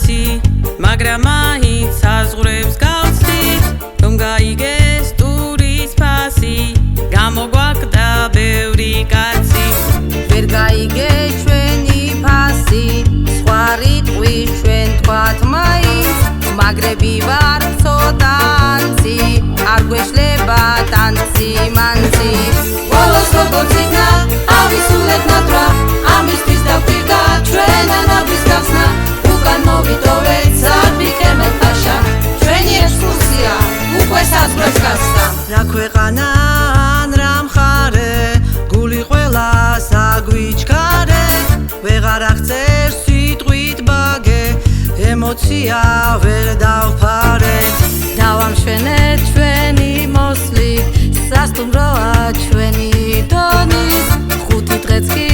კაცი მაგრამ მაინც საზღვრებს გავცდი რომ გაიგეს ტურის ფასი გამოგვაკვდა ბევრი კაცი ვერ გაიგეს ჩვენი ფასი სხვა რიტყვის ჩვენ თქვათ მაინც მაგრები ვარ ცოტანცი არ გვეშლება ტანცი მანცი ბოლოს როგორც იქნა ავისულეთ ნატრა ამისთვის დავკვირდა ჩვენ ანაბის გახსნა უკან მოვიტოვეთ ზარბიკემეთ ფაშა ჩვენი ექსკურსია უკვე საზღვრებს გასცდა რა ქვეყანა ან რა მხარე გული ყველას აგვიჩქარე ვეღარ აღწერს სიტყვით ბაგე ემოცია ვერ დავფარე დავამშვენეთ ჩვენი მოსლით სასტუმროა ჩვენი დონის ხუთი დღეც კი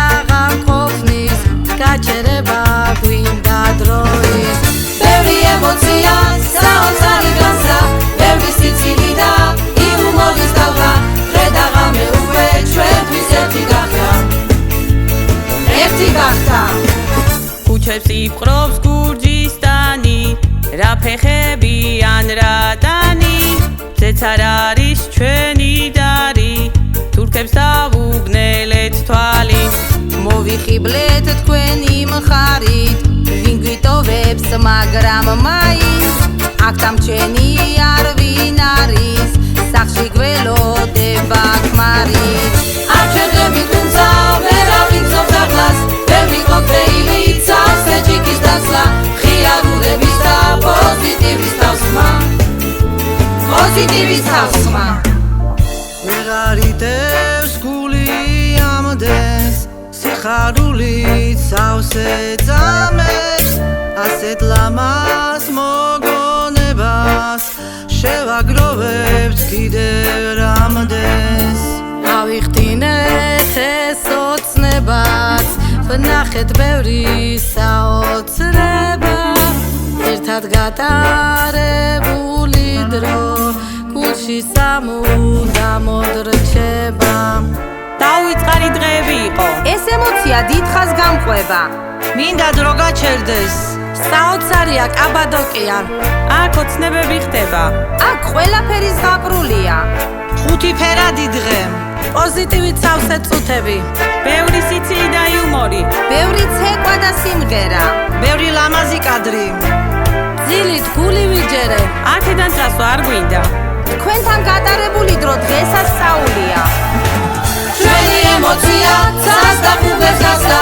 აღარ ყოფნის გაჩერება გვინდა დროის ბევრი ემოცია საოცარი განსა ბევრი სიცილი და იუმორის დავღა დღე და ღამე უკვე ჩვენთვის ერთი გახდა ქუჩებს იპყრობს გურჯისტანი რა ფეხები ან რა ტანი ზეც არ არის ჩვენი დარი თურქებს დავუგნელეთ თვალი მოვიხიბლეთ თქვენი მხარით ვინ გვიტოვებს მაგრამ მაინც აქ დამჩენი არ ვინ არის სახში გველოდება ქმარით არ ჩვენდებით თუმცა ვერავინ გზობს ახლას ბევრი კოკტეილი ცავს ეჭიკის დასლა ხიარულების და პოზიტივის თავსხმა ვეღარ იტევს გული ამდენს სიხარულით სავსე წამებს ასეთ ლამას მოგონებას შევაგროვებთ კიდევ რამდენს ავიხდინეთ ეს ოცნებას ვნახეთ ბევრი საოცრება ერთად გატარებული დრო გულში სამუდამოდ რჩება დაუვიწყარი დღეები იყო ეს ემოცია დიდხანს გამყვება მინდა დრო გაჩერდეს საოცარია კაბადოკია აქ ოცნებები ხდება აქ ყველაფერი ზღაპრულია ხუთი ფერადი დღე პოზიტივით სავსე წუთები ბევრი სიცილი და იუმორი ბევრი ცეკვა და სიმღერა ბევრი ლამაზი კადრი ძილით გული ვიჯერე აქედან წასვლა არ გვინდა თქვენთან გატარებული დრო დღესასწაულია ჩვენი ემოცია ცას და ხუბებს გასდა